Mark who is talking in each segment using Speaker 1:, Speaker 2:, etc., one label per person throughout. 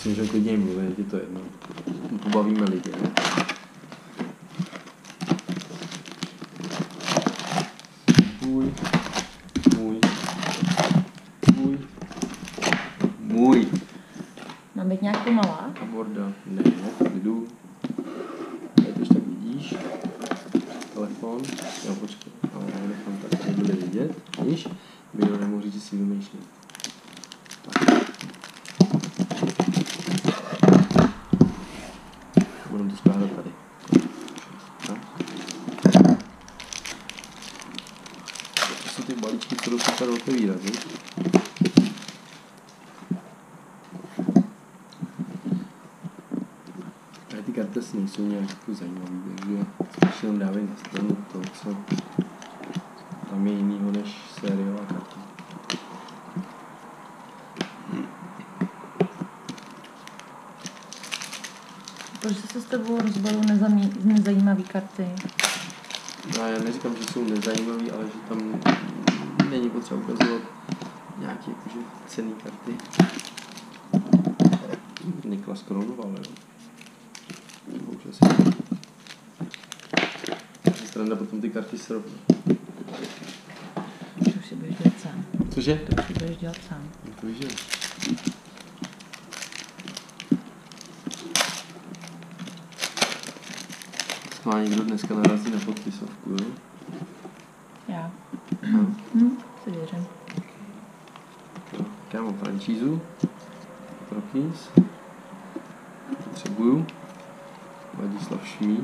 Speaker 1: Můžeme klidně mluvit, je to jedno. Pobavíme lidi, ne? Můj.
Speaker 2: Mám být nějak pomalá?
Speaker 1: Aborda. Ne, jdu. Teď tak vidíš. Telefon. Jo, počkej. Ale já nechám tak, aby byli vidět. Víš? Bych nemohl říct, že si vymýšlím. Budeme to skládat tady. No. To jsou ty balíčky, co jdou tady otevírat, víš? Ale ty karty nejsou nějak jako zajímavý, takže spíš jenom dávají na stranu to, co tam je jinýho než sériová karta.
Speaker 2: Proč se s tebou rozbalou nezajímavý karty?
Speaker 1: No, já neříkám, že jsou nezajímavý, ale že tam není potřeba ukazovat nějaké jakože cenné karty. Niklas Kronoval, jo. Bohužel si. Stranda potom ty karty srovná.
Speaker 2: To už si budeš dělat sám.
Speaker 1: Cože?
Speaker 2: To už si budeš dělat sám.
Speaker 1: To víš, jo. Má někdo dneska narazí na podpisovku, jo?
Speaker 2: Já.
Speaker 1: No.
Speaker 2: Si věřím.
Speaker 1: Já mám franšízu. Trokins. Potřebuju. Ladislav Šmíd.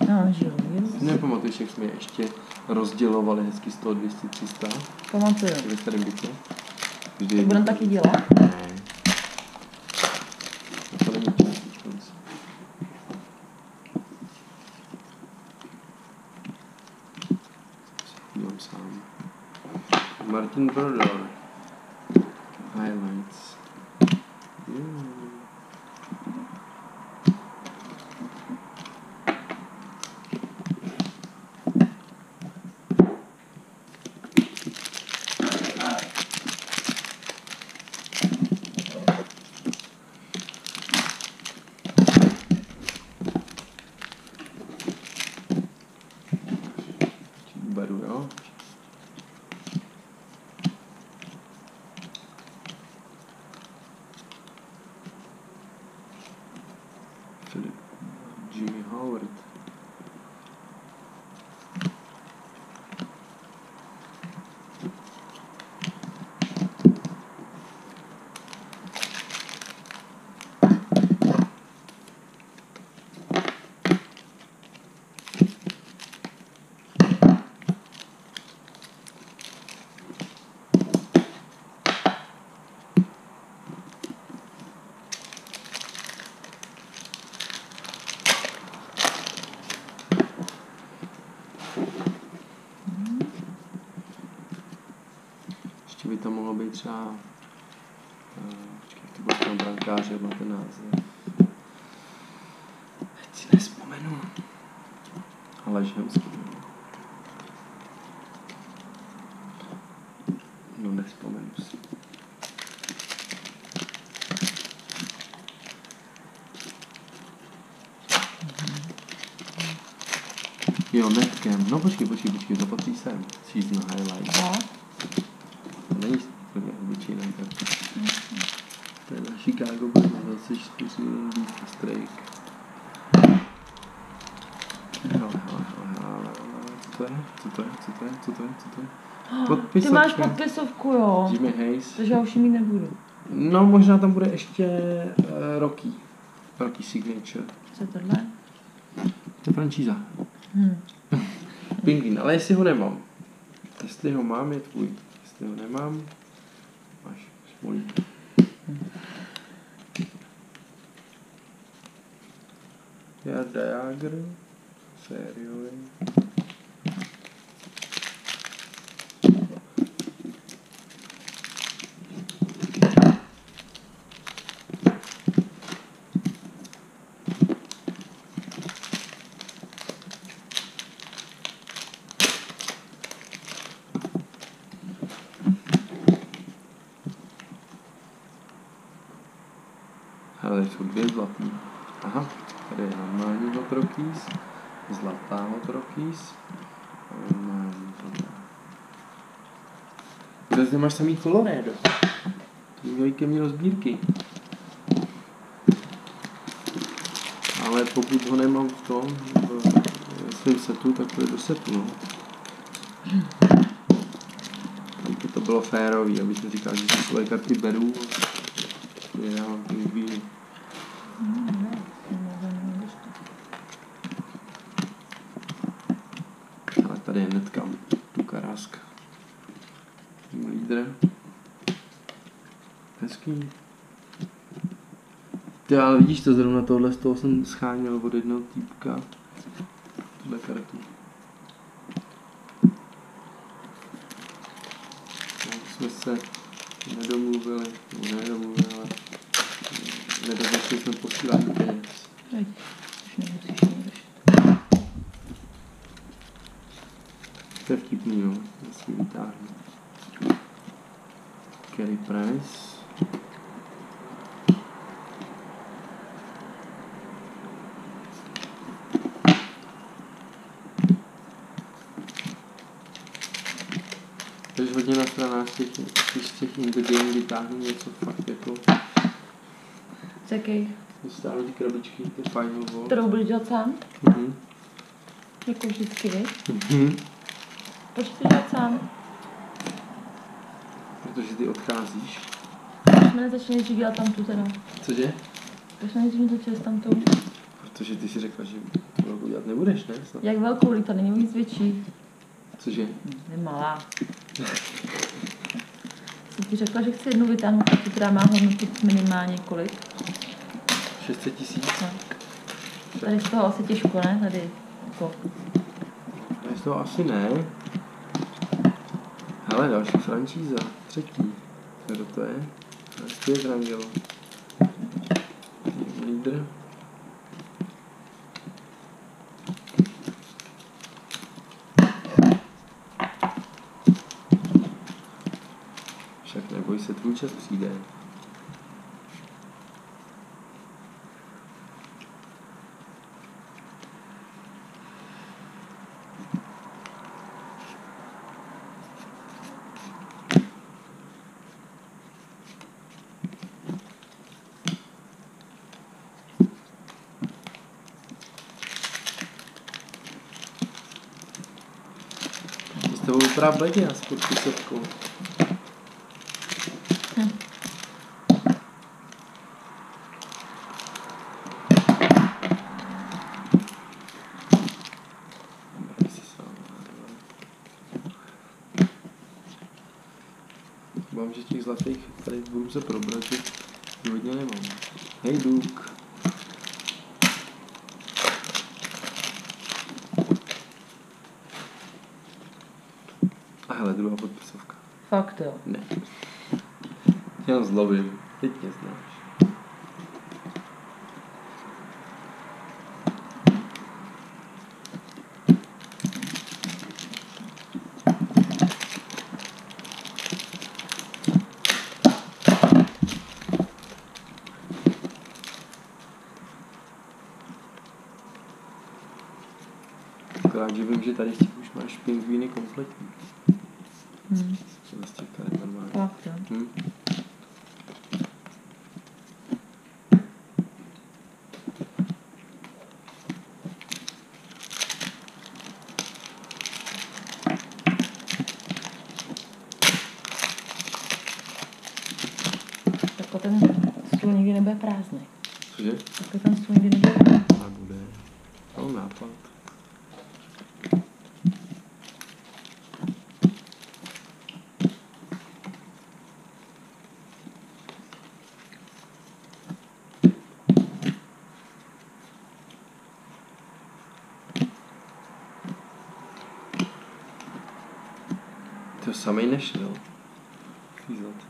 Speaker 2: No, žiju.
Speaker 1: Nepamatuješ, jak jsme je ještě rozdělovali hezky z toho 200-300?
Speaker 2: Pamatuju.
Speaker 1: Ve starém bytě?
Speaker 2: To budeme taky dělat?
Speaker 1: Ne. To není čas, konc. Dívám sám. Martin Brodor. Highlights. Beru, jo? Filip. Jimmy Howard. Ještě by tam mohlo být třeba počkej, to bylo tam brankáře, má ten název. Teď si nespomenu. Ale že no nespomenu si. Jo, netkem. No počkej, to patří sem. Season highlight.
Speaker 2: No.
Speaker 1: To není úplně obyčejná karta. To je na Chicago Bulls 24 Beat Strike. Hele. Co to je? Podpisovka.
Speaker 2: Ty máš podpisovku, jo.
Speaker 1: Jimmy Hayes.
Speaker 2: Takže já už ji mít nebudu.
Speaker 1: No, možná tam bude ještě Rocky. Rocky Signature.
Speaker 2: Co je tohle?
Speaker 1: To je franšíza. Pingvin, ale jestli ho nemám. Jestli ho mám, je tvůj. Jestli ho nemám, máš smolí. Jarda Jágr. Sériový. Ale jsou dvě zlatý. Aha, tady je normální hot rockies, zlatá hot rockies, normální zlatá. Kde zde máš samý Colorado? To měli ke mně do sbírky. Ale pokud ho nemám v tom, v svém setu, tak to je do setu, no. Aby to bylo férový, aby jsem říkal, že si svoje karty beru a nedávám ty chvíli. Ale tady je hnedka tu karáska. Lídr. Hezký. Ty, ale vidíš to, zrovna tohle z toho jsem scháněl od jednoho týpka. Tuhle kartu. Jsme se nedomluvili, ale nedořešili jsme posílání peněz. To je vtipný, jo, já si vytáhnu. Carry price. Takže hodně na stranách z těch indie vytáhnu něco fakt jako...
Speaker 2: Z jakých?
Speaker 1: Stále ty krabičky, ty Final Wall.
Speaker 2: Kterou budeš dělat sám?
Speaker 1: Mhm.
Speaker 2: Jako vždycky, vy?
Speaker 1: Mhm.
Speaker 2: Proč to dělat sám?
Speaker 1: Protože ty odcházíš.
Speaker 2: Proč jsme nezačali nejdřív dělat tamtu teda?
Speaker 1: Cože?
Speaker 2: Proč jsme nejdřív začali s tamtou?
Speaker 1: Protože ty si řekla, že to velkou dělat nebudeš, ne? Snad.
Speaker 2: Jak velkou, líta, není víc větší.
Speaker 1: Cože?
Speaker 2: Je malá. Jsem ti řekla, že chci jednu vytáhnout, která má hodnotu minimálně kolik?
Speaker 1: 600 000.
Speaker 2: No. Tady z toho asi těžko, ne? Tady jako.
Speaker 1: Tady z toho asi ne. Hele, další franšíza. Třetí. Kdo to je? To je Drangelo. Lídr. Však neboj se, tvůj čas přijde. S tebou vypadá bledě, já s podpisovkou. Mám, že těch zlatých tady budu se probrat, že hodně nemám. Hej, Duke. A hele, druhá podpisovka.
Speaker 2: Fakt jo.
Speaker 1: Ne. Já zlobím. Teď mě znáš. Akorát, že vím, že tady z těch už máš pingvíny kompletní. Co z těch karet normálně.
Speaker 2: Fakt jo. Tak ten stůl nikdy nebude prázdný.
Speaker 1: Cože?
Speaker 2: Tak ten stůl nikdy nebude prázdný.
Speaker 1: A bude. Mám nápad. To samej nešel. Zlatý.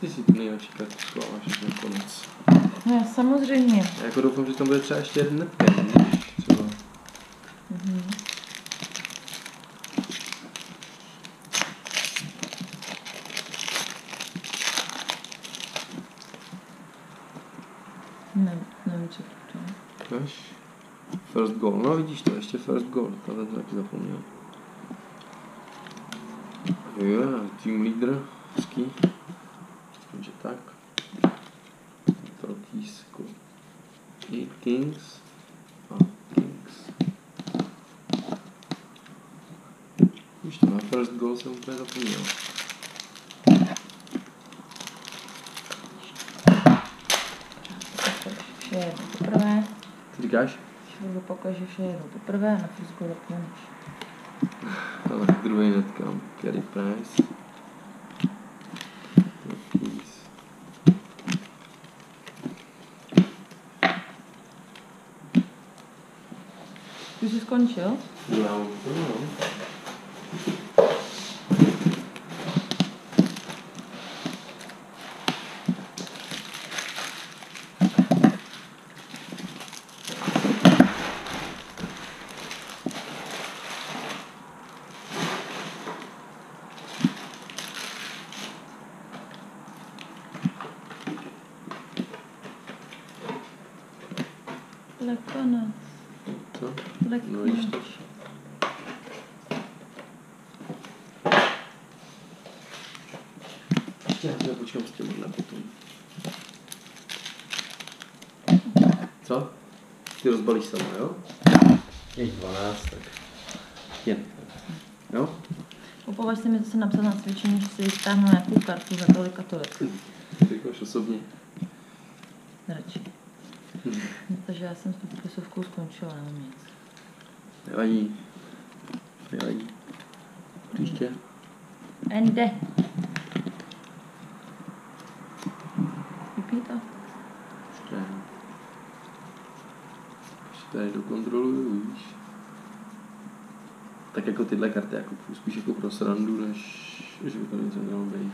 Speaker 1: Ty si tu nejlepší kartu schováváš až na konec.
Speaker 2: No já samozřejmě.
Speaker 1: Já jako doufám, že tam bude třeba ještě jeden pen, víš, třeba.
Speaker 2: Nevím, co to je.
Speaker 1: Až. First goal, no vidíš to, ještě first goal, to jsem taky zapomněl. Jo, team leader, hezký. Myslím, že tak. Protízku. I Kings. A Kings. Víš to, na first goal jsem úplně zapomněl.
Speaker 2: Vše je poprvé.
Speaker 1: Ty říkáš?
Speaker 2: Když opakuješ, že vše je poprvé a na first goal zapomeneš.
Speaker 1: Ale druhý netkám. Carey Price. Kings.
Speaker 2: Už jsi skončil?
Speaker 1: Já mám
Speaker 2: Lekonec.
Speaker 1: co? No vidíš to. Já se počkám s tím možná potom. Co? Ty rozbalíš sama, jo? Je 12, tak. Je. Jo?
Speaker 2: Popovaž si mi zase napsat na cvičení, že si stáhnu nějakou kartu za tolik a tolik.
Speaker 1: Ty koš osobně.
Speaker 2: Radši. Takže já jsem s tou popisovkou skončila, nemám nic.
Speaker 1: Nevadí. Nevadí. Příště.
Speaker 2: Ende. Vypij to.
Speaker 1: Ještě tady dokontroluju, víš. Tak jako tyhle karty, jako spíš jako pro srandu, než že by to něco mělo být.